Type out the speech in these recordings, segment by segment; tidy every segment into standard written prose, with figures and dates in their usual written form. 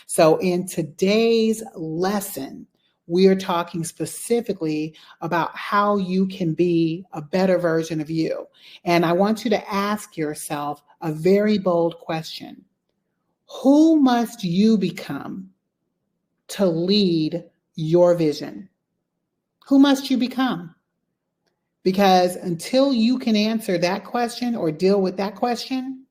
So in today's lesson, we are talking specifically about how you can be a better version of you. And I want you to ask yourself a very bold question. Who must you become to lead your vision? Who must you become? Because until you can answer that question or deal with that question,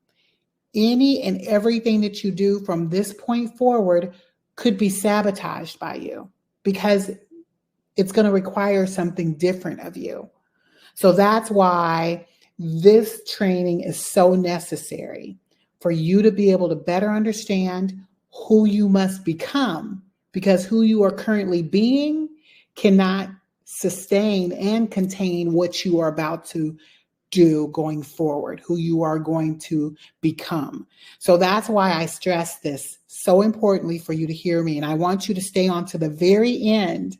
any and everything that you do from this point forward could be sabotaged by you because it's going to require something different of you. So that's why this training is so necessary for you to be able to better understand who you must become, because who you are currently being cannot sustain and contain what you are about to do going forward, who you are going to become. So that's why I stress this so importantly for you to hear me. And I want you to stay on to the very end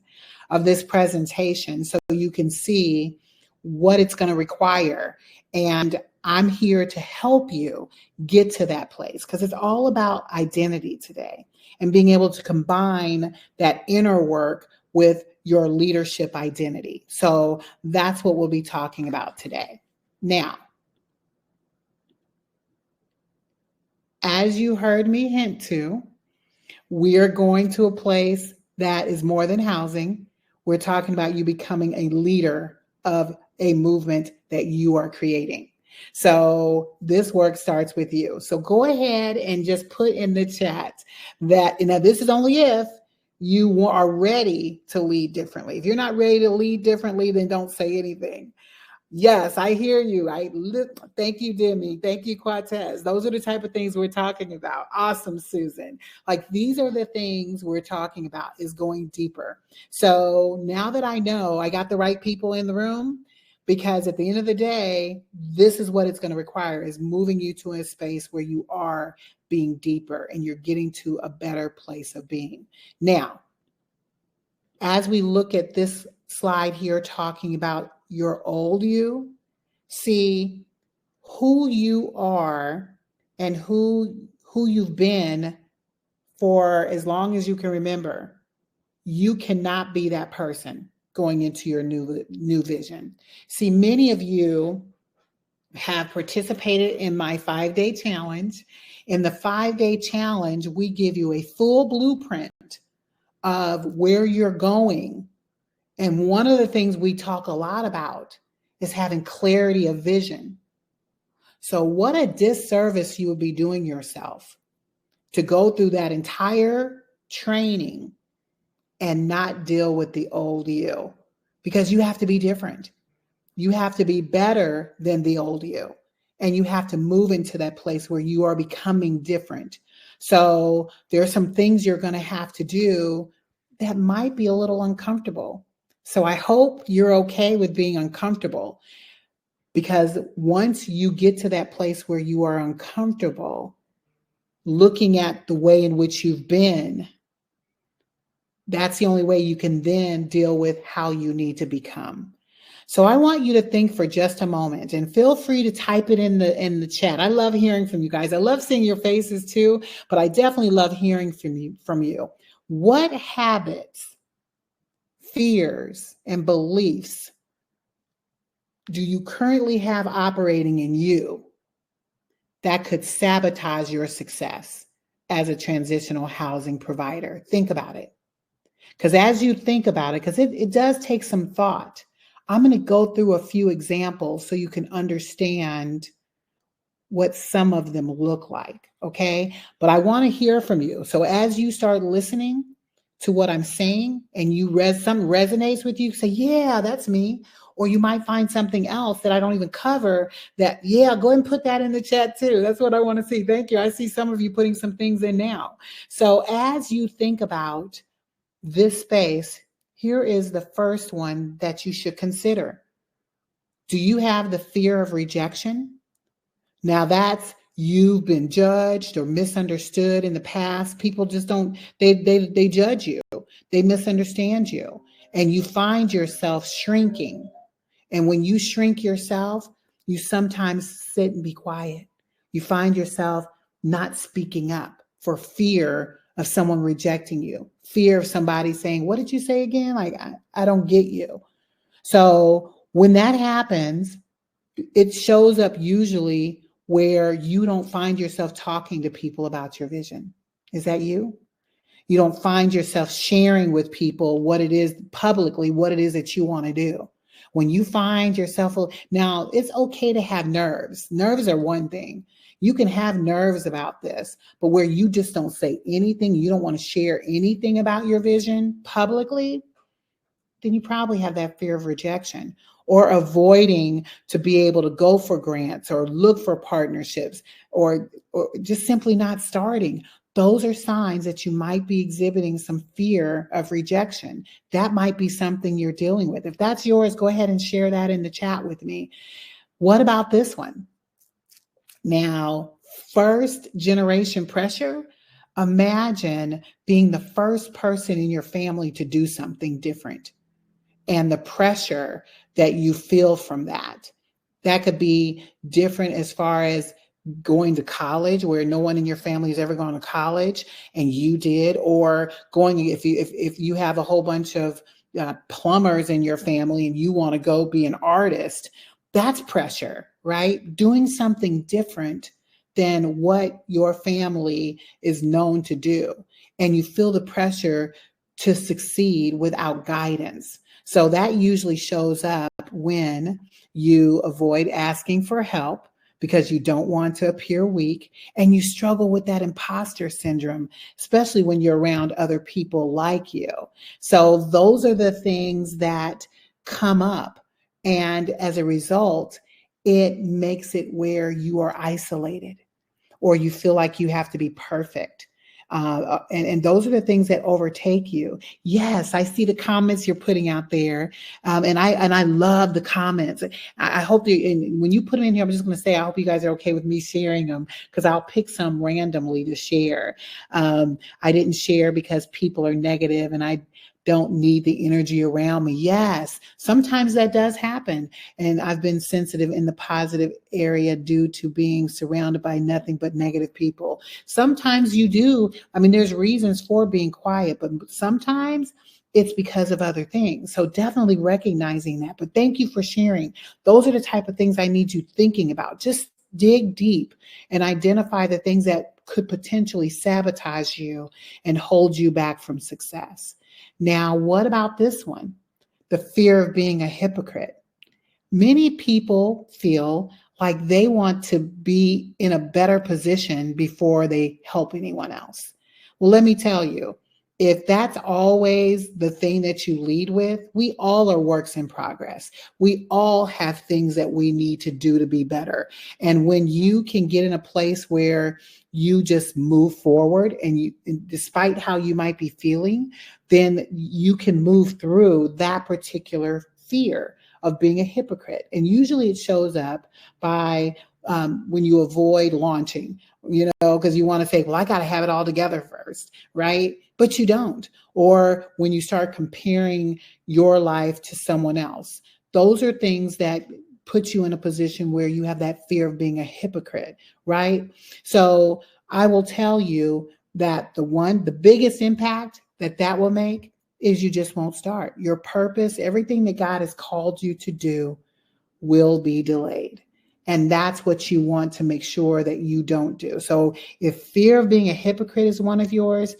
of this presentation so you can see what it's going to require. And I'm here to help you get to that place because it's all about identity today and being able to combine that inner work with your leadership identity. So that's what we'll be talking about today. Now, as you heard me hint to, we are going to a place that is more than housing. We're talking about you becoming a leader of a movement that you are creating. So this work starts with you. So go ahead and just put in the chat that, this is only if you are ready to lead differently. If you're not ready to lead differently, then don't say anything. Yes, I hear you. Thank you, Demi. Thank you, Quatez. Those are the type of things we're talking about. Awesome, Susan. Like these are the things we're talking about, is going deeper. So now that I know I got the right people in the room, because at the end of the day, this is what it's going to require, is moving you to a space where you are being deeper and you're getting to a better place of being. Now, as we look at this slide here talking about your old you, see who you are and who you've been for as long as you can remember. You cannot be that person going into your new vision. See, many of you have participated in my 5-day challenge. In the 5-day challenge, we give you a full blueprint of where you're going. And one of the things we talk a lot about is having clarity of vision. So what a disservice you would be doing yourself to go through that entire training and not deal with the old you, because you have to be different. You have to be better than the old you. And you have to move into that place where you are becoming different. So there are some things you're going to have to do that might be a little uncomfortable. So I hope you're okay with being uncomfortable, because once you get to that place where you are uncomfortable, looking at the way in which you've been, that's the only way you can then deal with how you need to become. So I want you to think for just a moment, and feel free to type it in the chat. I love hearing from you guys. I love seeing your faces too, but I definitely love hearing from you. What habits, fears, and beliefs do you currently have operating in you that could sabotage your success as a transitional housing provider? Think about it. Because as you think about it, because it does take some thought, I'm going to go through a few examples so you can understand what some of them look like, okay? But I want to hear from you. So as you start listening to what I'm saying and something resonates with you, say, yeah, that's me. Or you might find something else that I don't even cover that, yeah, go ahead and put that in the chat too. That's what I want to see. Thank you. I see some of you putting some things in now. So as you think about this space, here is the first one that you should consider. Do you have the fear of rejection? Now that's, you've been judged or misunderstood in the past. People just don't, they judge you. They misunderstand you. And you find yourself shrinking. And when you shrink yourself, you sometimes sit and be quiet. You find yourself not speaking up for fear of someone rejecting you, fear of somebody saying, "What did you say again? Like, I don't get you." So when that happens, it shows up usually where you don't find yourself talking to people about your vision. Is that you? You don't find yourself sharing with people what it is publicly, what it is that you want to do. When you find yourself, now it's okay to have nerves. Nerves are one thing. You can have nerves about this, but where you just don't say anything, you don't want to share anything about your vision publicly, then you probably have that fear of rejection or avoiding to be able to go for grants or look for partnerships or just simply not starting. Those are signs that you might be exhibiting some fear of rejection. That might be something you're dealing with. If that's yours, go ahead and share that in the chat with me. What about this one? Now, first generation pressure. Imagine being the first person in your family to do something different and the pressure that you feel from that. That could be different as far as going to college where no one in your family has ever gone to college and you did, or going, if you have a whole bunch of plumbers in your family and you want to go be an artist, that's pressure, right? Doing something different than what your family is known to do. And you feel the pressure to succeed without guidance. So that usually shows up when you avoid asking for help because you don't want to appear weak, and you struggle with that imposter syndrome, especially when you're around other people like you. So those are the things that come up. And as a result, it makes it where you are isolated or you feel like you have to be perfect. And those are the things that overtake you. Yes, I see the comments you're putting out there, and I love the comments. I hope that, and when you put them in here, I'm just going to say I hope you guys are okay with me sharing them because I'll pick some randomly to share. I didn't share because people are negative, and I don't need the energy around me. Yes, sometimes that does happen. And I've been sensitive in the positive area due to being surrounded by nothing but negative people. Sometimes you do. I mean, there's reasons for being quiet, but sometimes it's because of other things. So definitely recognizing that. But thank you for sharing. Those are the type of things I need you thinking about. Just dig deep and identify the things that could potentially sabotage you and hold you back from success. Now, what about this one? The fear of being a hypocrite. Many people feel like they want to be in a better position before they help anyone else. Well, let me tell you, if that's always the thing that you lead with, we all are works in progress. We all have things that we need to do to be better. And when you can get in a place where you just move forward and despite how you might be feeling, then you can move through that particular fear of being a hypocrite. And usually it shows up by when you avoid launching, because you want to say, well, I got to have it all together first, right? But you don't. Or when you start comparing your life to someone else, those are things that put you in a position where you have that fear of being a hypocrite, right? So I will tell you that the biggest impact that will make is you just won't start. Your purpose, everything that God has called you to do will be delayed. And that's what you want to make sure that you don't do. So if fear of being a hypocrite is one of yours,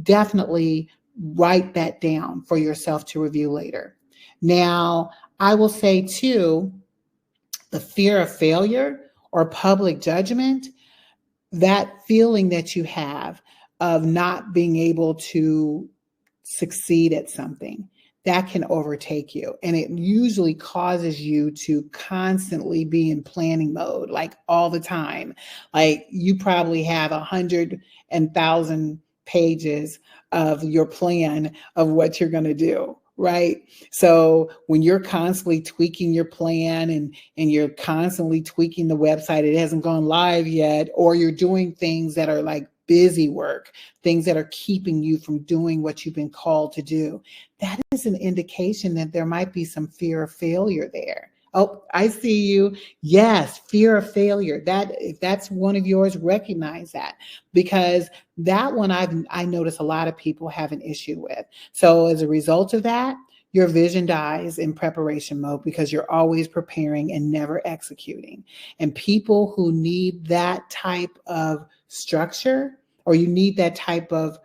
definitely write that down for yourself to review later. Now, I will say too, the fear of failure or public judgment, that feeling that you have of not being able to succeed at something, that can overtake you. And it usually causes you to constantly be in planning mode, like all the time. Like you probably have 100,000 pages of your plan of what you're going to do. Right. So when you're constantly tweaking your plan and you're constantly tweaking the website, it hasn't gone live yet, or you're doing things that are like busy work, things that are keeping you from doing what you've been called to do, that is an indication that there might be some fear of failure there, Oh, I see you. Yes, fear of failure. That if that's one of yours, recognize that, because that one I notice a lot of people have an issue with. So as a result of that, your vision dies in preparation mode because you're always preparing and never executing. And people who need that type of structure, or you need that type of,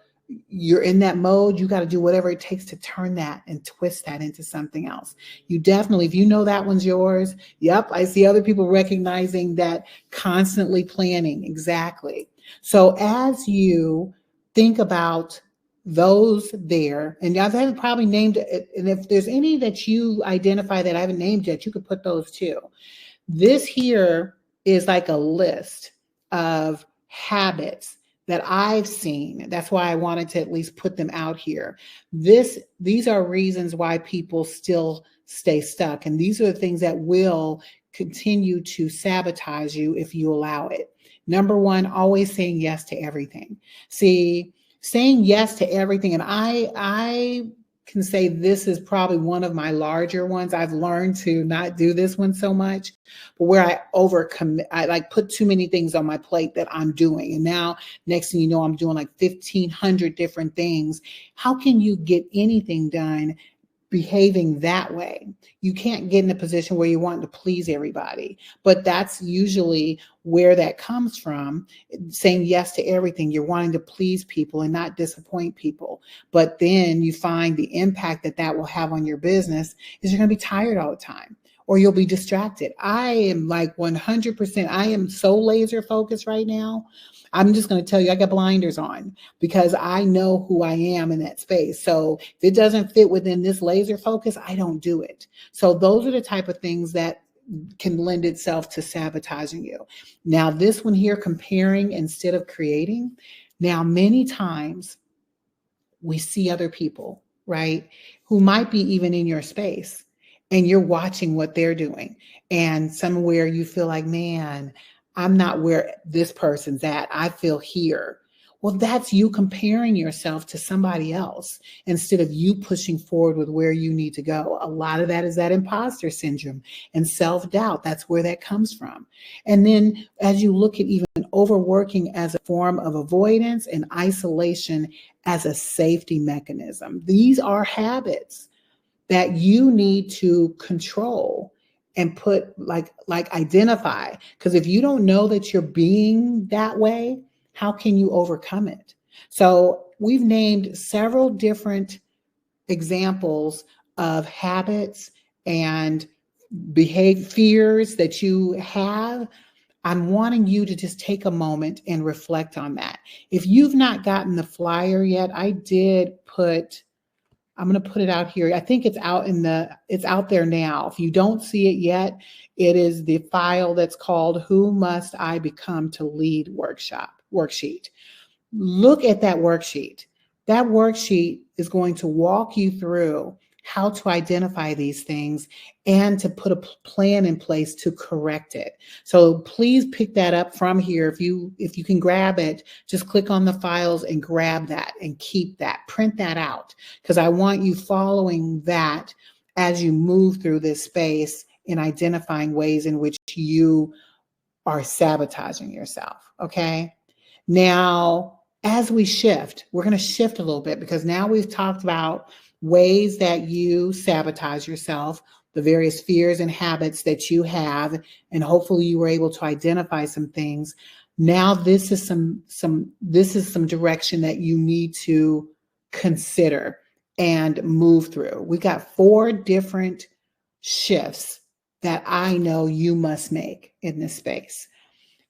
you're in that mode, you got to do whatever it takes to turn that and twist that into something else. You definitely, if you know that one's yours, yep, I see other people recognizing that, constantly planning. Exactly. So as you think about those there, and I haven't probably named it, and if there's any that you identify that I haven't named yet, you could put those too. This here is like a list of habits that I've seen. That's why I wanted to at least put them out here. These are reasons why people still stay stuck. And these are the things that will continue to sabotage you if you allow it. Number one, always saying yes to everything. See, saying yes to everything, and I can say this is probably one of my larger ones. I've learned to not do this one so much, but where I overcommit, I like put too many things on my plate that I'm doing. And now next thing you know, I'm doing like 1,500 different things. How can you get anything done behaving that way? You can't get in a position where you want to please everybody. But that's usually where that comes from, saying yes to everything. You're wanting to please people and not disappoint people. But then you find the impact that that will have on your business is you're going to be tired all the time, or you'll be distracted. I am like 100%, I am so laser focused right now. I'm just going to tell you, I got blinders on because I know who I am in that space. So if it doesn't fit within this laser focus, I don't do it. So those are the type of things that can lend itself to sabotaging you. Now, this one here, comparing instead of creating. Now, many times we see other people, right, who might be even in your space, and you're watching what they're doing. And somewhere you feel like, man, I'm not where this person's at. I feel here. Well, that's you comparing yourself to somebody else instead of you pushing forward with where you need to go. A lot of that is that imposter syndrome and self-doubt. That's where that comes from. And then as you look at even overworking as a form of avoidance and isolation as a safety mechanism, these are habits that you need to control and put like identify, because if you don't know that you're being that way, how can you overcome it? So we've named several different examples of habits and fears that you have. I'm wanting you to just take a moment and reflect on that. If you've not gotten the flyer yet, I'm going to put it out here. I think it's out there now. If you don't see it yet, it is the file that's called Who Must I Become to Lead worksheet. Look at that worksheet. That worksheet is going to walk you through how to identify these things and to put a plan in place to correct it. So please pick that up from here. If you can grab it, just click on the files and grab that and keep that. Print that out, because I want you following that as you move through this space in identifying ways in which you are sabotaging yourself. Okay. Now, as we shift, we're going to shift a little bit, because now we've talked about ways that you sabotage yourself, the various fears and habits that you have, and hopefully you were able to identify some things. Now this is some direction that you need to consider and move through. We've got 4 different shifts that I know you must make in this space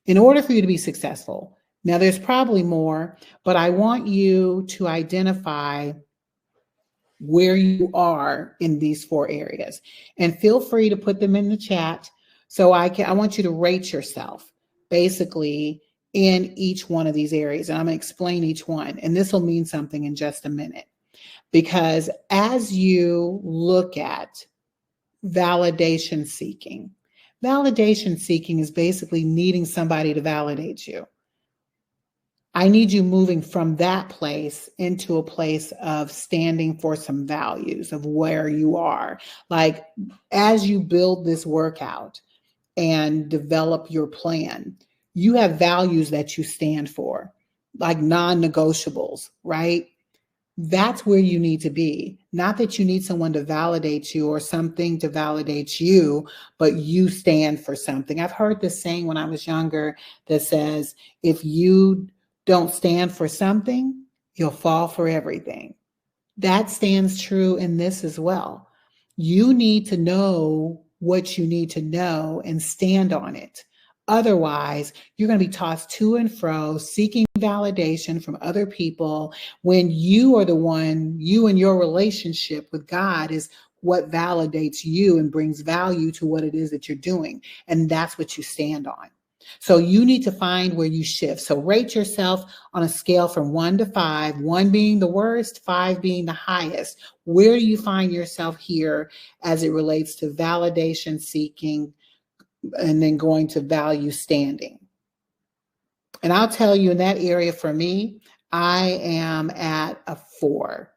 in order for you to be successful. Now, there's probably more, but I want you to identify where you are in these 4 areas, and feel free to put them in the chat. So I want you to rate yourself basically in each one of these areas. And I'm going to explain each one, and this will mean something in just a minute, because as you look at validation seeking is basically needing somebody to validate you. I need you moving from that place into a place of standing for some values of where you are. Like, as you build this workout and develop your plan, you have values that you stand for, like non-negotiables, right? That's where you need to be. Not that you need someone to validate you or something to validate you, but you stand for something. I've heard this saying when I was younger that says, if you don't stand for something, you'll fall for everything. That stands true in this as well. You need to know what you need to know and stand on it. Otherwise, you're going to be tossed to and fro, seeking validation from other people when you are the one, you and your relationship with God is what validates you and brings value to what it is that you're doing. And that's what you stand on. So you need to find where you shift. So rate yourself on a scale from 1 to 5, 1 being the worst, 5 being the highest. Where do you find yourself here as it relates to validation seeking and then going to value standing? And I'll tell you, in that area for me, I am at a 4.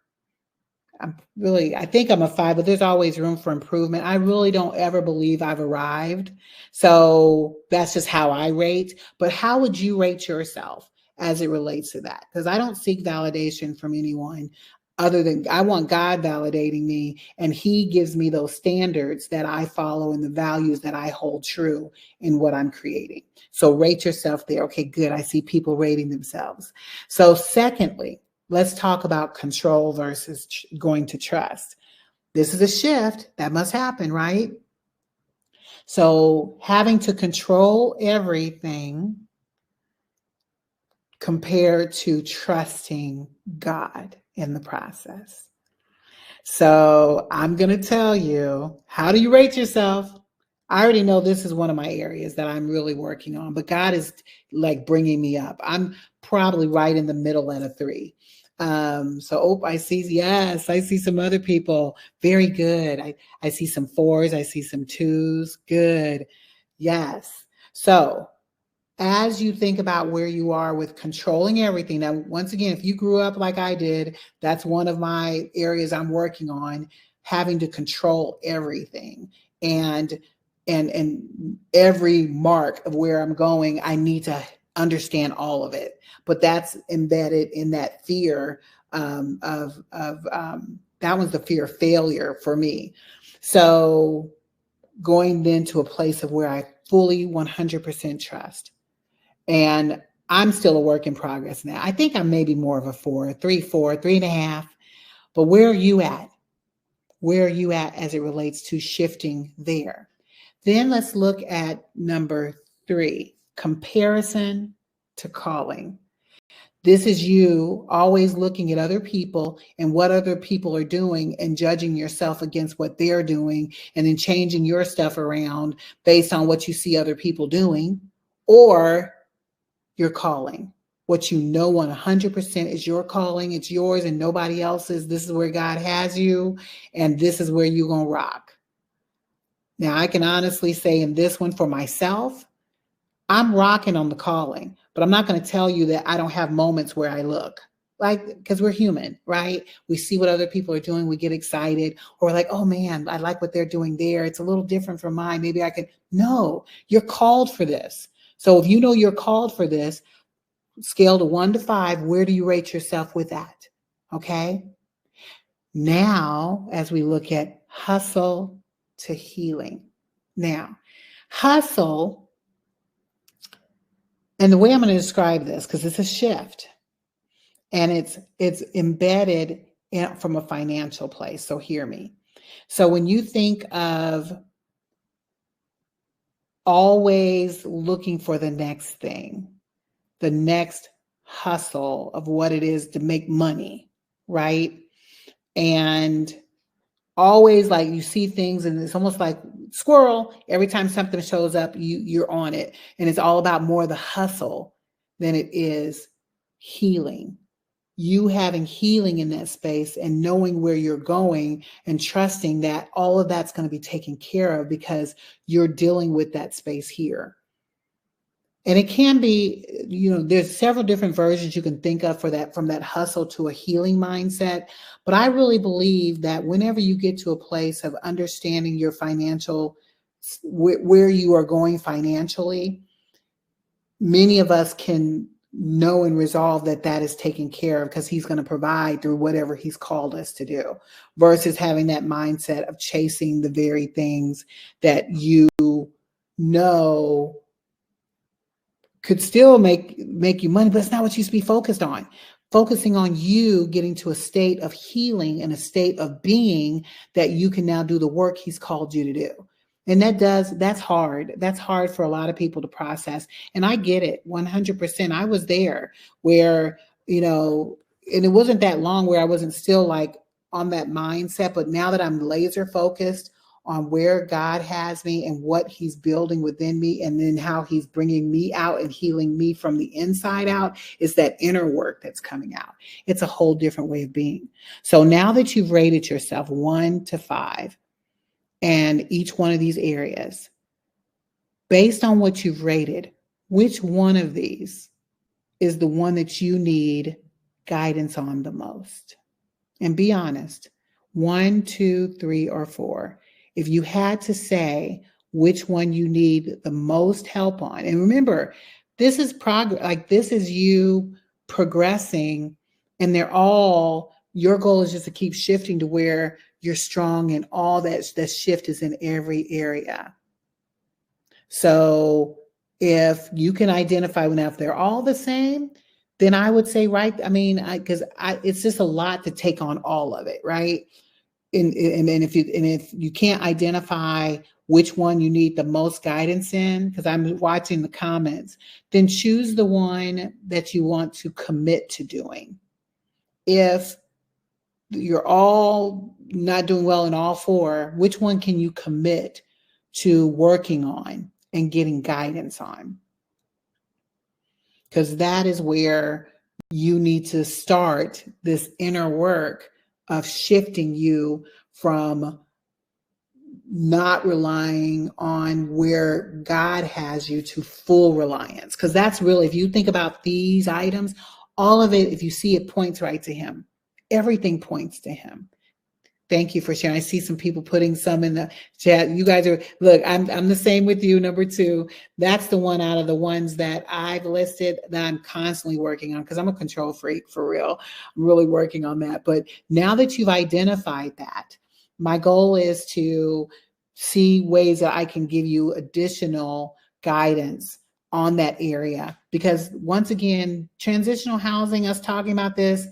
I think I'm a 5, but there's always room for improvement. I really don't ever believe I've arrived. So that's just how I rate. But how would you rate yourself as it relates to that? Because I don't seek validation from anyone other than I want God validating me, and He gives me those standards that I follow and the values that I hold true in what I'm creating. So rate yourself there. Okay, good. I see people rating themselves. So secondly, let's talk about control versus going to trust. This is a shift that must happen, right? So having to control everything compared to trusting God in the process. So I'm going to tell you, how do you rate yourself? I already know this is one of my areas that I'm really working on, but God is like bringing me up. I'm probably right in the middle at a 3. I see, yes, I see some other people. Very good. I see some 4s. I see some 2s. Good. Yes. So as you think about where you are with controlling everything. Now, once again, if you grew up like I did, that's one of my areas I'm working on, having to control everything. And every mark of where I'm going, I need to understand all of it. But that's embedded in that fear that was the fear of failure for me. So going then to a place of where I fully 100% trust. And I'm still a work in progress now. I think I'm maybe more of a 4, 3, 4, 3.5. But where are you at? Where are you at as it relates to shifting there? Then let's look at number 3, comparison to calling. This is you always looking at other people and what other people are doing and judging yourself against what they're doing and then changing your stuff around based on what you see other people doing, or your calling. What you know 100% is your calling. It's yours and nobody else's. This is where God has you, and this is where you're going to rock. Now, I can honestly say in this one for myself, I'm rocking on the calling, but I'm not going to tell you that I don't have moments where I look. Like, because we're human, right? We see what other people are doing, we get excited, or we're like, oh man, I like what they're doing there. It's a little different from mine. Maybe I could. No, you're called for this. So if you know you're called for this, scale to 1 to 5, where do you rate yourself with that? Okay. Now, as we look at hustle to healing. Now, hustle, and the way I'm going to describe this, because it's a shift, and it's embedded from a financial place. So hear me. So when you think of always looking for the next thing, the next hustle of what it is to make money, right? And always like you see things and it's almost like squirrel. Every time something shows up, you're on it. And it's all about more the hustle than it is healing. You having healing in that space and knowing where you're going and trusting that all of that's going to be taken care of because you're dealing with that space here. And it can be, there's several different versions you can think of for that, from that hustle to a healing mindset. But I really believe that whenever you get to a place of understanding your financial, where you are going financially, many of us can know and resolve that that is taken care of because he's going to provide through whatever he's called us to do, versus having that mindset of chasing the very things that you know could still make you money, but it's not what you should be focused on. Focusing on you getting to a state of healing and a state of being that you can now do the work he's called you to do. And that's hard. That's hard for a lot of people to process. And I get it 100%. I was there where, and it wasn't that long where I wasn't still like on that mindset. But now that I'm laser focused on where God has me and what he's building within me, and then how he's bringing me out and healing me from the inside out, is that inner work that's coming out. It's a whole different way of being. So now that you've rated yourself 1 to 5, and each one of these areas, based on what you've rated, which one of these is the one that you need guidance on the most? And be honest. 1, 2, 3, or 4. If you had to say which one you need the most help on, and remember, this is progress, like this is you progressing, and your goal is just to keep shifting to where you're strong, and all that shift is in every area. So if you can identify, now if they're all the same, then I would say, right, because it's just a lot to take on all of it, right? And if you can't identify which one you need the most guidance in, because I'm watching the comments, then choose the one that you want to commit to doing. If you're all not doing well in all 4, which one can you commit to working on and getting guidance on? Because that is where you need to start this inner work of shifting you from not relying on where God has you to full reliance. Because that's really, if you think about these items, all of it, if you see it, points right to him. Everything points to him. Thank you for sharing. I see some people putting some in the chat. You guys look, I'm the same with you. Number 2, that's the one out of the ones that I've listed that I'm constantly working on, because I'm a control freak for real. I'm really working on that. But now that you've identified that, my goal is to see ways that I can give you additional guidance on that area. Because once again, transitional housing, us talking about this,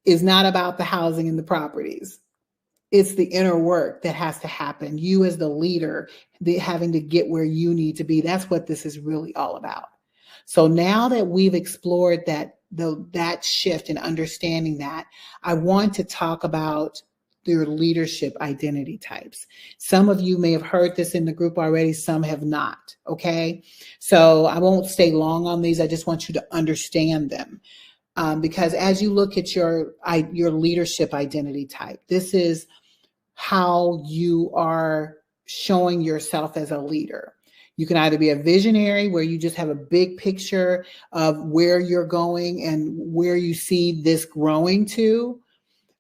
is not about the housing and the properties. It's the inner work that has to happen. You as the leader, having to get where you need to be. That's what this is really all about. So now that we've explored that shift and understanding that, I want to talk about your leadership identity types. Some of you may have heard this in the group already, some have not. Okay. So I won't stay long on these. I just want you to understand them. Because as you look at your leadership identity type, this is how you are showing yourself as a leader. You can either be a visionary, where you just have a big picture of where you're going and where you see this growing to,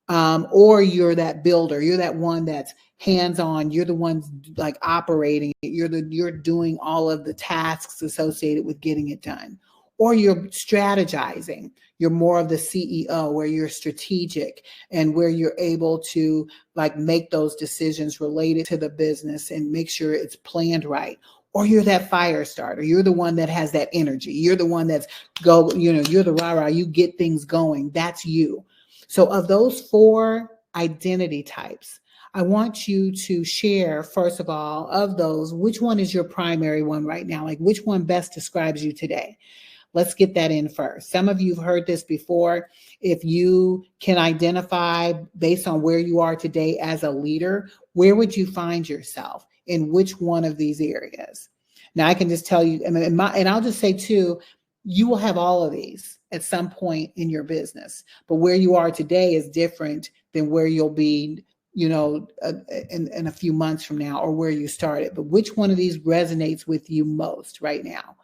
or you're that builder. You're that one that's hands-on. You're the one like operating it. You're doing all of the tasks associated with getting it done. Or you're strategizing. You're more of the CEO, where you're strategic and where you're able to like make those decisions related to the business and make sure it's planned right. Or you're that fire starter. You're the one that has that energy. You're the one that's you're the rah-rah. You get things going. That's you. So of those 4 identity types, I want you to share, first of all, of those, which one is your primary one right now? Like, which one best describes you today? Let's get that in first. Some of you have heard this before. If you can identify based on where you are today as a leader, where would you find yourself in which one of these areas? Now, I can just tell you, and I'll just say too, you will have all of these at some point in your business, but where you are today is different than where you'll be, in a few months from now, or where you started. But which one of these resonates with you most right now?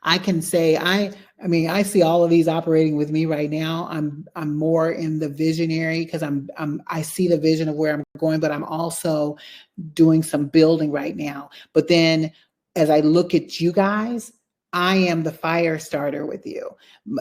I can say I mean I see all of these operating with me right now. I'm more in the visionary because I see the vision of where I'm going, but I'm also doing some building right now. But then as I look at you guys, I am the fire starter with you.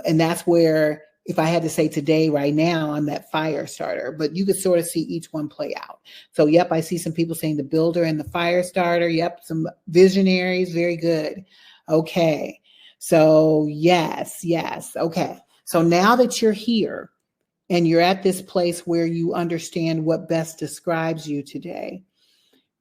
And that's where, if I had to say today, right now, I'm that fire starter, but you could sort of see each one play out. So, yep, I see some people saying the builder and the fire starter. Yep, some visionaries. Very good. Okay. So, yes, yes. Okay. So now that you're here and you're at this place where you understand what best describes you today,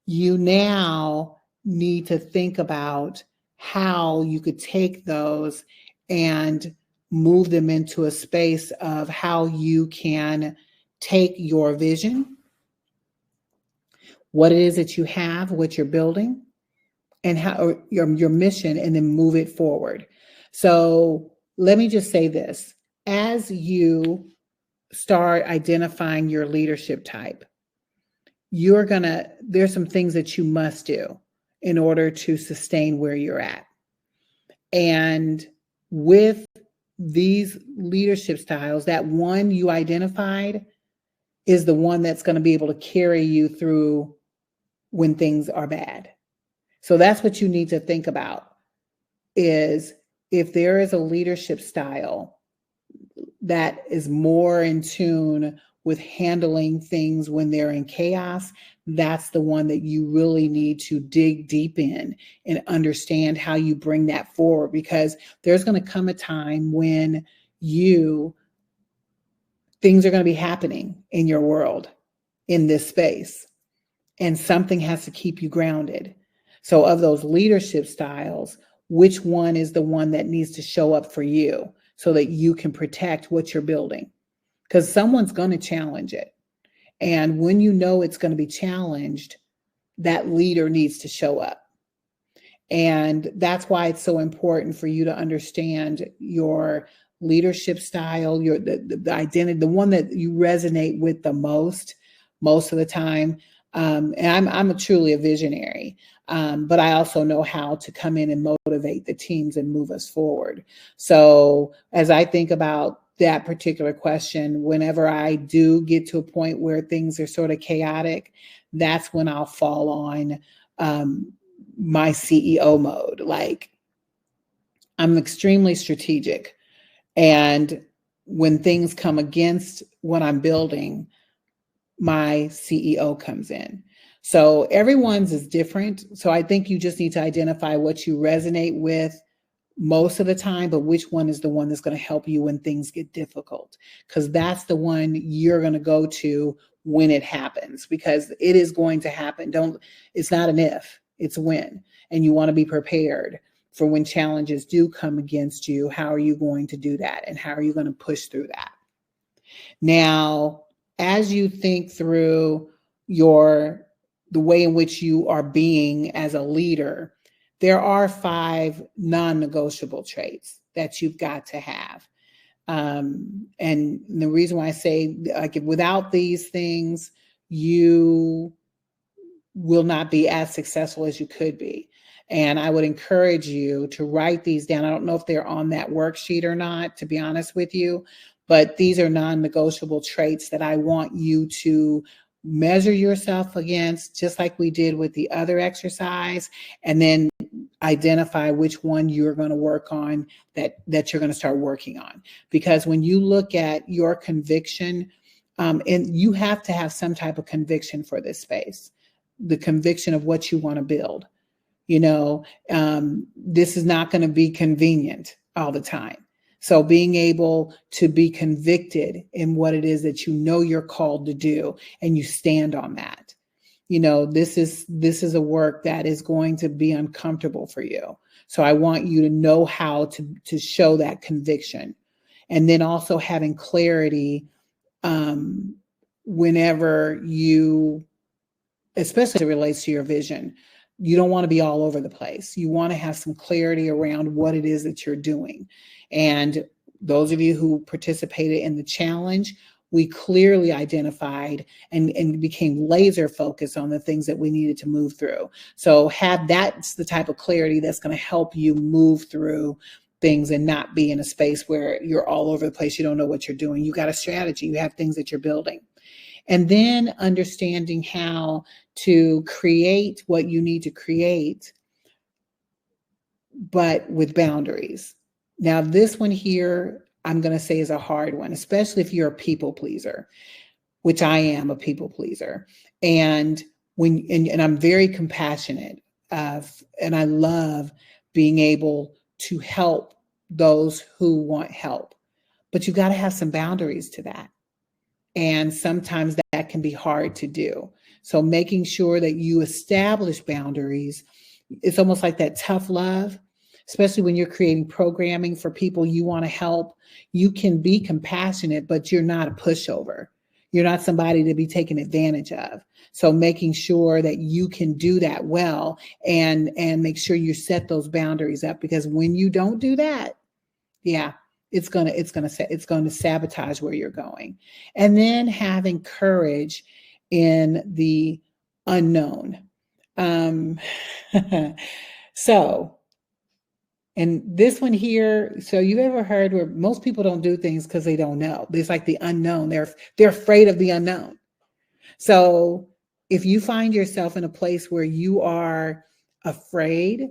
you now need to think about how you could take those and move them into a space of how you can take your vision, what it is that you have, what you're building, and how your mission, and then move it forward. So let me just say this. As you start identifying your leadership type, there's some things that you must do in order to sustain where you're at. And with these leadership styles, that one you identified is the one that's going to be able to carry you through when things are bad. So that's what you need to think about, is if there is a leadership style that is more in tune with handling things when they're in chaos, that's the one that you really need to dig deep in and understand how you bring that forward, because there's going to come a time when things are going to be happening in your world, in this space, and something has to keep you grounded. So of those leadership styles, which one is the one that needs to show up for you so that you can protect what you're building? Because someone's going to challenge it. And when you know it's going to be challenged, that leader needs to show up. And that's why it's so important for you to understand your leadership style, the identity, the one that you resonate with the most of the time. And I'm truly a visionary, but I also know how to come in and motivate the teams and move us forward. So as I think about that particular question, whenever I do get to a point where things are sort of chaotic, that's when I'll fall on my CEO mode. Like, I'm extremely strategic. And when things come against what I'm building, my CEO comes in. So everyone's is different. So I think you just need to identify what you resonate with most of the time, but which one is the one that's going to help you when things get difficult, because that's the one you're going to go to when it happens, because it is going to happen. It's not an if, it's a when. And you want to be prepared for when challenges do come against you. How are you going to do that? And how are you going to push through that? Now, as you think through the way in which you are being as a leader, there are 5 non-negotiable traits that you've got to have. And the reason why I say, like, without these things, you will not be as successful as you could be. And I would encourage you to write these down. I don't know if they're on that worksheet or not, to be honest with you, but these are non-negotiable traits that I want you to measure yourself against, just like we did with the other exercise, and then identify which one you're going to work on, that you're going to start working on. Because when you look at your conviction, and you have to have some type of conviction for this space, the conviction of what you want to build. This is not going to be convenient all the time. So being able to be convicted in what it is that you're called to do, and you stand on that. This is a work that is going to be uncomfortable for you. So I want you to know how to show that conviction. And then also having clarity whenever especially as it relates to your vision. You don't want to be all over the place. You want to have some clarity around what it is that you're doing. And those of you who participated in the challenge, we clearly identified and became laser focused on the things that we needed to move through. So that's the type of clarity that's going to help you move through things and not be in a space where you're all over the place. You don't know what you're doing. You got a strategy. You have things that you're building. And then understanding how to create what you need to create, but with boundaries. Now, this one here, I'm going to say is a hard one, especially if you're a people pleaser, which I am a people pleaser. And and I'm very compassionate, and I love being able to help those who want help. But you got to have some boundaries to that. And sometimes that can be hard to do. So making sure that you establish boundaries, it's almost like that tough love, especially when you're creating programming for people you want to help. You can be compassionate, but you're not a pushover. You're not somebody to be taken advantage of. So making sure that you can do that well and make sure you set those boundaries up, because when you don't do that, yeah, it's going to sabotage where you're going. And then having courage in the unknown. So, and this one here, so you ever heard where most people don't do things because they don't know? There's like the unknown. They're afraid of the unknown. So if you find yourself in a place where you are afraid,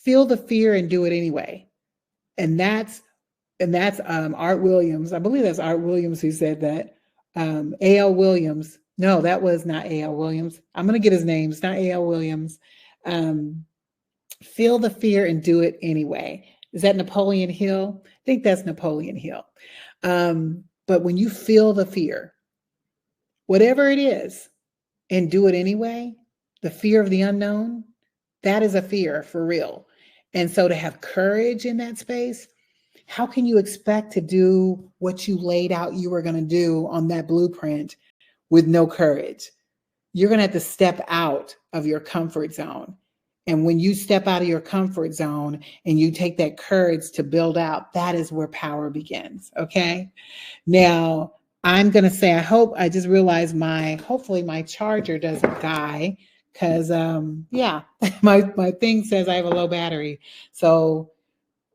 feel the fear and do it anyway. And that's Art Williams. I believe that's Art Williams who said that. A.L. Williams. No, that was not A.L. Williams. I'm going to get his name. It's not A.L. Williams. Feel the fear and do it anyway. Is that Napoleon Hill? I think that's Napoleon Hill. But when you feel the fear, whatever it is, and do it anyway, the fear of the unknown, that is a fear for real. And so to have courage in that space, how can you expect to do what you laid out you were going to do on that blueprint with no courage? You're going to have to step out of your comfort zone. And when you step out of your comfort zone and you take that courage to build out, that is where power begins. Okay. Now, I'm going to say, I just realized hopefully my charger doesn't die, because, yeah, my thing says I have a low battery. So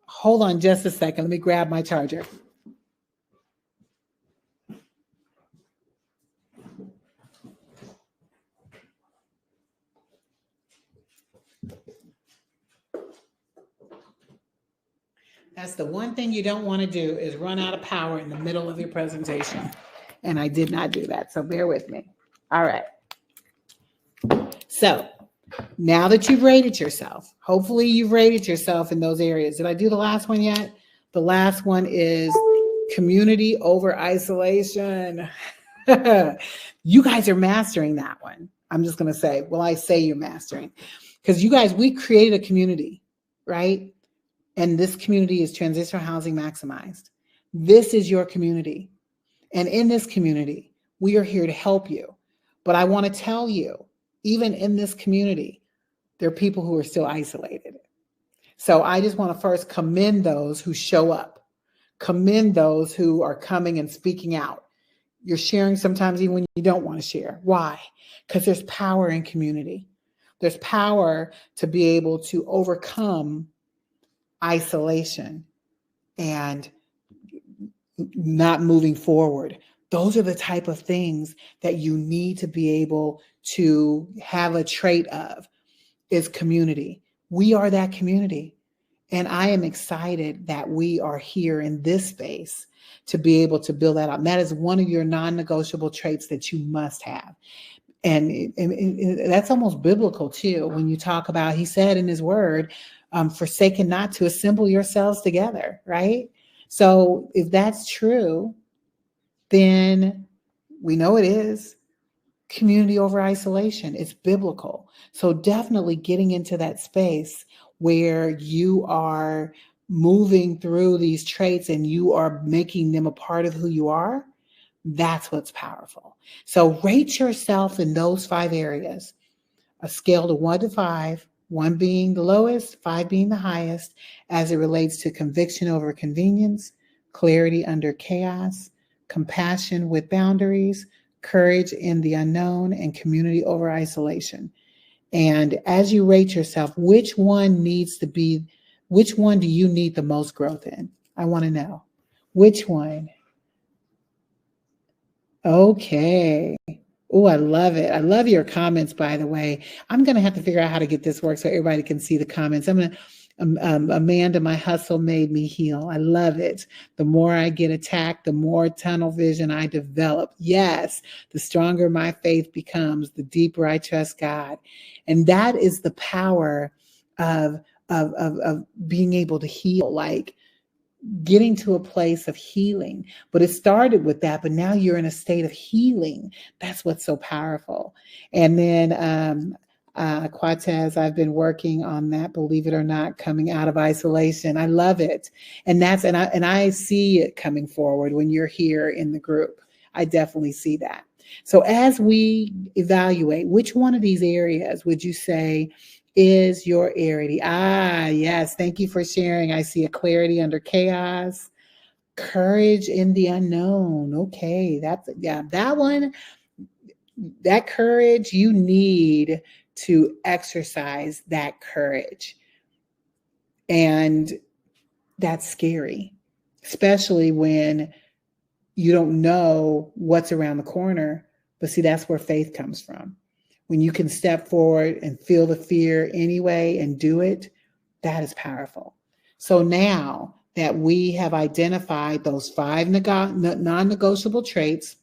hold on just a second. Let me grab my charger. That's the one thing you don't want to do, is run out of power in the middle of your presentation. And I did not do that, so bear with me. All right. So now that you've rated yourself, hopefully you've rated yourself in those areas. Did I do the last one yet? The last one is community over isolation. You guys are mastering that one. I'm just going to say, well, I say you're mastering, because you guys, we created a community, right? And this community is Transitional Housing Maximized. This is your community. And in this community, we are here to help you. But I want to tell you, even in this community, there are people who are still isolated. So I just want to first commend those who show up, commend those who are coming and speaking out. You're sharing sometimes even when you don't want to share. Why? Because there's power in community. There's power to be able to overcome isolation and not moving forward. Those are the type of things that you need to be able to have a trait of, is community. We are that community. And I am excited that we are here in this space to be able to build that up. And that is one of your non-negotiable traits that you must have. And that's almost biblical too. When you talk about, he said in his word, forsaken not to assemble yourselves together, right? So if that's true, then we know it is community over isolation. It's biblical. So definitely getting into that space where you are moving through these traits and you are making them a part of who you are, that's what's powerful. So rate yourself in those 5 areas, a scale of 1 to 5, 1 being the lowest, 5 being the highest, as it relates to conviction over convenience, clarity under chaos, compassion with boundaries, courage in the unknown, and community over isolation. And as you rate yourself, which one do you need the most growth in? I want to know. Which one? Okay. Oh, I love it. I love your comments, by the way. I'm going to have to figure out how to get this work so everybody can see the comments. Amanda, my hustle made me heal. I love it. The more I get attacked, the more tunnel vision I develop. Yes, the stronger my faith becomes, the deeper I trust God. And that is the power of being able to heal. Like, getting to a place of healing. But it started with that, but now you're in a state of healing. That's what's so powerful. And then Quatez, I've been working on that, believe it or not, coming out of isolation. I love it. And I see it coming forward when you're here in the group. I definitely see that. So as we evaluate, which one of these areas would you say is your area? Yes. Thank you for sharing. I see a clarity under chaos, courage in the unknown. Okay. That one, that courage, you need to exercise that courage. And that's scary, especially when you don't know what's around the corner. But see, that's where faith comes from. When you can step forward and feel the fear anyway and do it, that is powerful. So now that we have identified those 5 non-negotiable traits,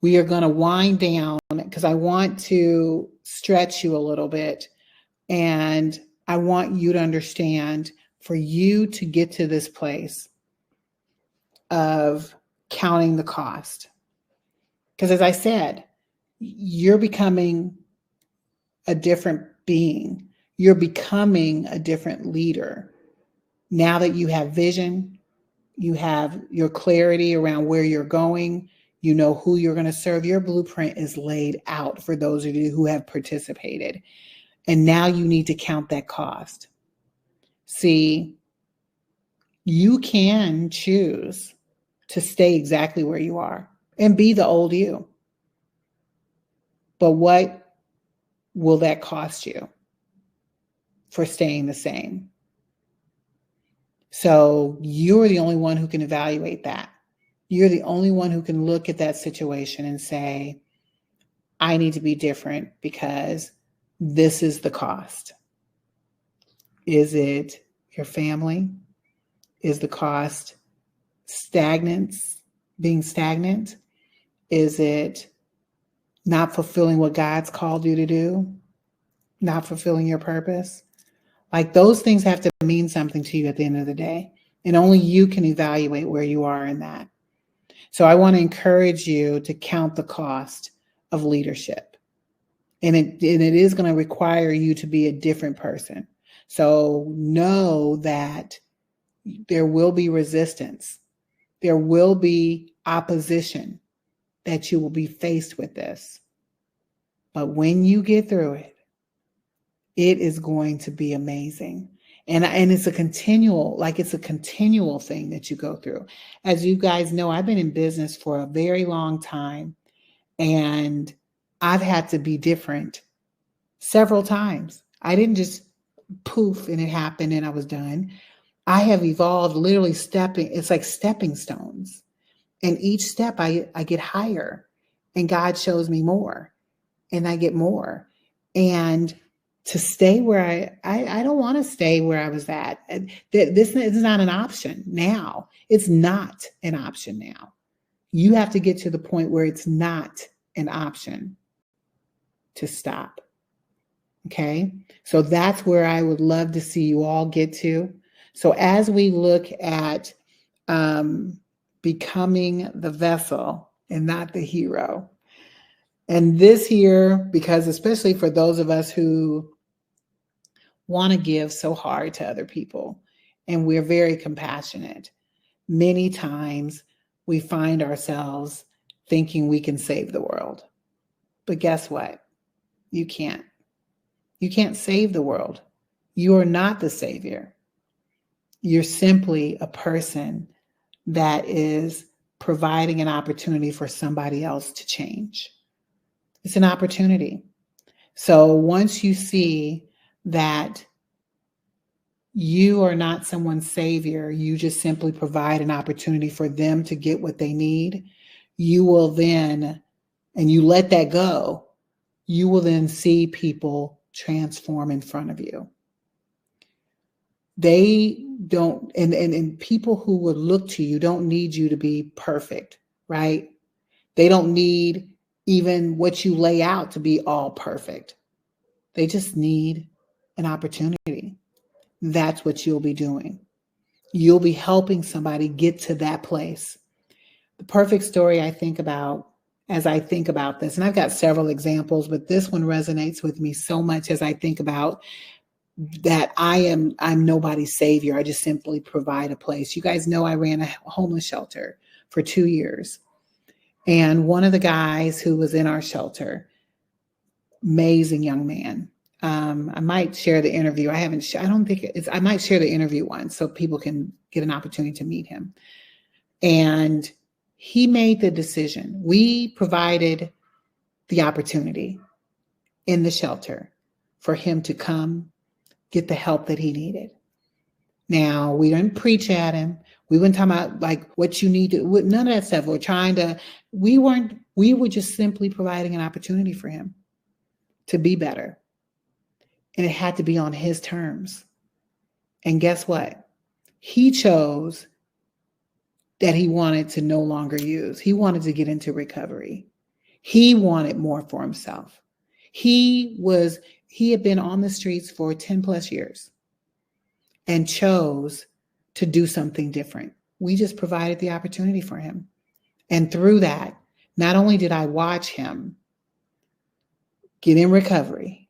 we are going to wind down because I want to stretch you a little bit. And I want you to understand, for you to get to this place of counting the cost. Because as I said, you're becoming a different being. You're becoming a different leader. Now that you have vision, you have your clarity around where you're going, you know who you're going to serve. Your blueprint is laid out for those of you who have participated. And now you need to count that cost. See, you can choose to stay exactly where you are and be the old you. But what will that cost you for staying the same? So you're the only one who can evaluate that. You're the only one who can look at that situation and say, I need to be different because this is the cost. Is it your family? Is the cost being stagnant? Is it not fulfilling what God's called you to do? Not fulfilling your purpose? Like, those things have to mean something to you at the end of the day. And only you can evaluate where you are in that. So I want to encourage you to count the cost of leadership. And it is going to require you to be a different person. So know that there will be resistance. There will be opposition that you will be faced with this. But when you get through it, it is going to be amazing. And it's a continual thing that you go through. As you guys know, I've been in business for a very long time, and I've had to be different several times. I didn't just poof and it happened and I was done. I have evolved, literally it's like stepping stones. And each step I get higher, and God shows me more, and I get more. And to stay where I don't want to stay where I was at. This is not an option now. It's not an option now. You have to get to the point where it's not an option to stop. Okay. So that's where I would love to see you all get to. So as we look at becoming the vessel and not the hero, and this here, because especially for those of us who want to give so hard to other people, and we're very compassionate, many times we find ourselves thinking we can save the world. But guess what? You can't. You can't save the world. You are not the savior. You're simply a person that is providing an opportunity for somebody else to change. It's an opportunity. So once you see that you are not someone's savior, you just simply provide an opportunity for them to get what they need, you will then, and you let that go, you will then see people transform in front of you. They don't, and people who would look to you don't need you to be perfect, right? They don't need even what you lay out to be all perfect. They just need an opportunity. That's what you'll be doing. You'll be helping somebody get to that place. The perfect story I think about as I think about this, and I've got several examples, but this one resonates with me so much as I think about that I'm nobody's savior. I just simply provide a place. You guys know I ran a homeless shelter for 2 years. And one of the guys who was in our shelter, amazing young man. I might share the interview. I don't think it's, I might share the interview once so people can get an opportunity to meet him. And he made the decision. We provided the opportunity in the shelter for him to come get the help that he needed. Now, we didn't preach at him. We weren't talking about like what you need to, none of that stuff. We were just simply providing an opportunity for him to be better. And it had to be on his terms. And guess what? He chose that he wanted to no longer use. He wanted to get into recovery. He wanted more for himself. He had been on the streets for 10 plus years and chose to do something different. We just provided the opportunity for him. And through that, not only did I watch him get in recovery,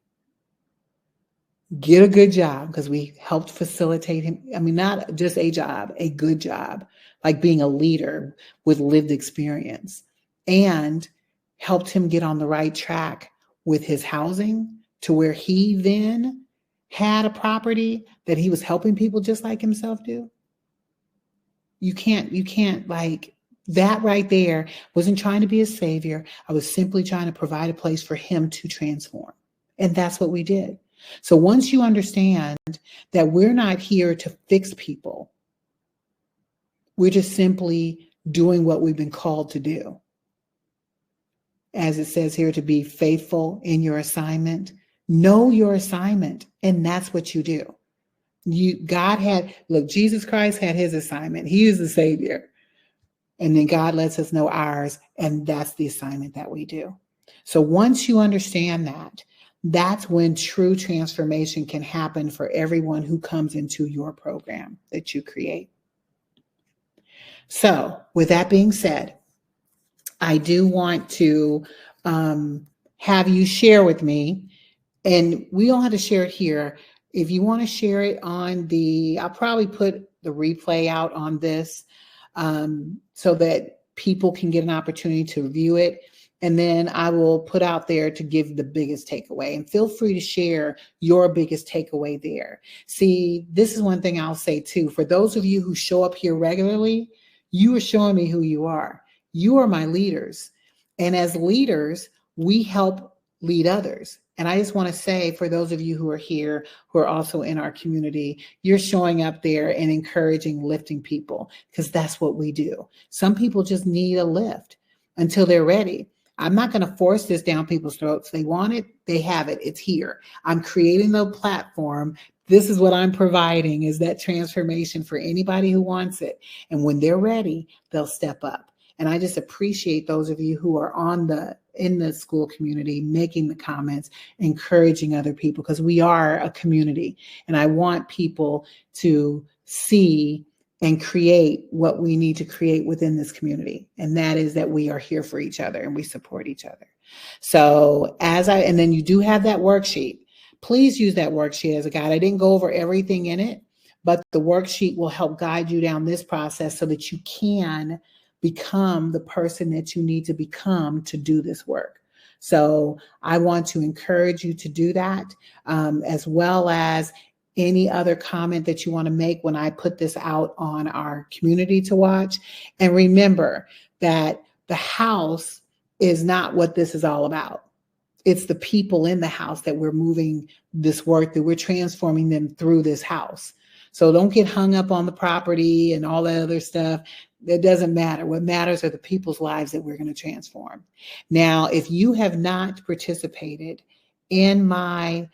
get a good job, because we helped facilitate him. I mean, not just a job, a good job, like being a leader with lived experience, and helped him get on the right track with his housing to where he then had a property that he was helping people just like himself do. You can't like that right there. Wasn't trying to be a savior. I was simply trying to provide a place for him to transform. And that's what we did. So once you understand that we're not here to fix people, we're just simply doing what we've been called to do. As it says here, to be faithful in your assignment, know your assignment, and that's what you do. Jesus Christ had his assignment. He is the savior. And then God lets us know ours, and that's the assignment that we do. So once you understand that, that's when true transformation can happen for everyone who comes into your program that you create. So with that being said, I do want to have you share with me, and we don't have to share it here. If you want to share it on I'll probably put the replay out on this so that people can get an opportunity to view it. And then I will put out there to give the biggest takeaway, and feel free to share your biggest takeaway there. See, this is one thing I'll say too. For those of you who show up here regularly, you are showing me who you are. You are my leaders. And as leaders, we help lead others. And I just want to say, for those of you who are here, who are also in our community, you're showing up there and encouraging, lifting people, because that's what we do. Some people just need a lift until they're ready. I'm not going to force this down people's throats. They want it, they have it, it's here. I'm creating the platform. This is what I'm providing, is that transformation for anybody who wants it. And when they're ready, they'll step up. And I just appreciate those of you who are in the school community, making the comments, encouraging other people, because we are a community. And I want people to see and create what we need to create within this community. And that is that we are here for each other and we support each other. So and then you do have that worksheet. Please use that worksheet as a guide. I didn't go over everything in it, but the worksheet will help guide you down this process so that you can become the person that you need to become to do this work. So I want to encourage you to do that, as well as any other comment that you want to make when I put this out on our community to watch. And remember that the house is not what this is all about. It's the people in the house that we're moving this work, that we're transforming them through this house. So don't get hung up on the property and all that other stuff. It doesn't matter. What matters are the people's lives that we're going to transform. Now, if you have not participated in my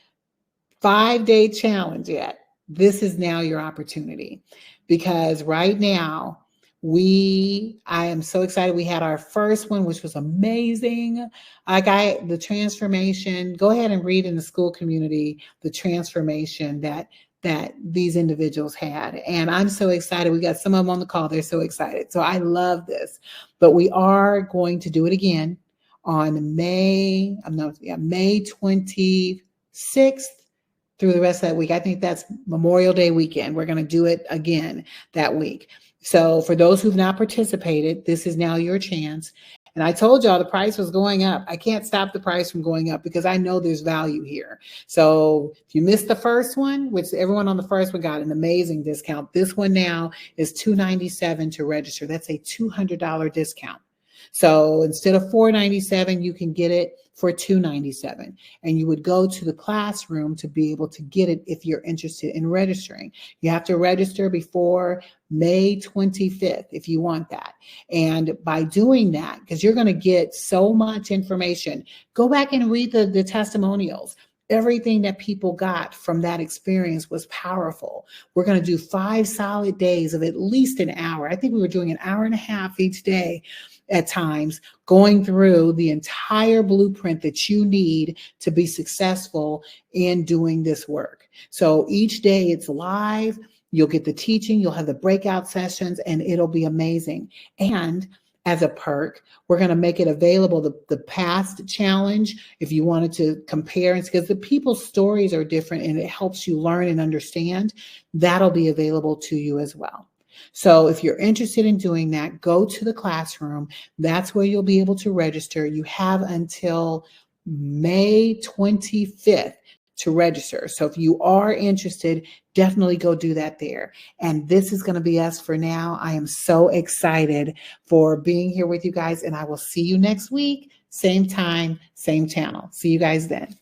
5-day challenge yet, this is now your opportunity, because right now I am so excited. We had our first one, which was amazing. The transformation, go ahead and read in the school community, the transformation that these individuals had. And I'm so excited. We got some of them on the call. They're so excited. So I love this, but we are going to do it again on May 26th through the rest of that week. I think that's Memorial Day weekend. We're going to do it again that week. So for those who've not participated, this is now your chance. And I told y'all the price was going up. I can't stop the price from going up because I know there's value here. So if you missed the first one, which everyone on the first one got an amazing discount, this one now is $297 to register. That's a $200 discount. So instead of $497, you can get it for $297. And you would go to the classroom to be able to get it if you're interested in registering. You have to register before May 25th if you want that. And by doing that, because you're going to get so much information, go back and read the testimonials. Everything that people got from that experience was powerful. We're going to do 5 solid days of at least an hour. I think we were doing an hour and a half each day at times, going through the entire blueprint that you need to be successful in doing this work. So each day it's live. You'll get the teaching, you'll have the breakout sessions, and it'll be amazing. And as a perk, we're going to make it available, the past challenge, if you wanted to compare, because the people's stories are different and it helps you learn and understand, that'll be available to you as well. So if you're interested in doing that, go to the classroom. That's where you'll be able to register. You have until May 25th to register. So if you are interested, definitely go do that there. And this is going to be us for now. I am so excited for being here with you guys, and I will see you next week. Same time, same channel. See you guys then.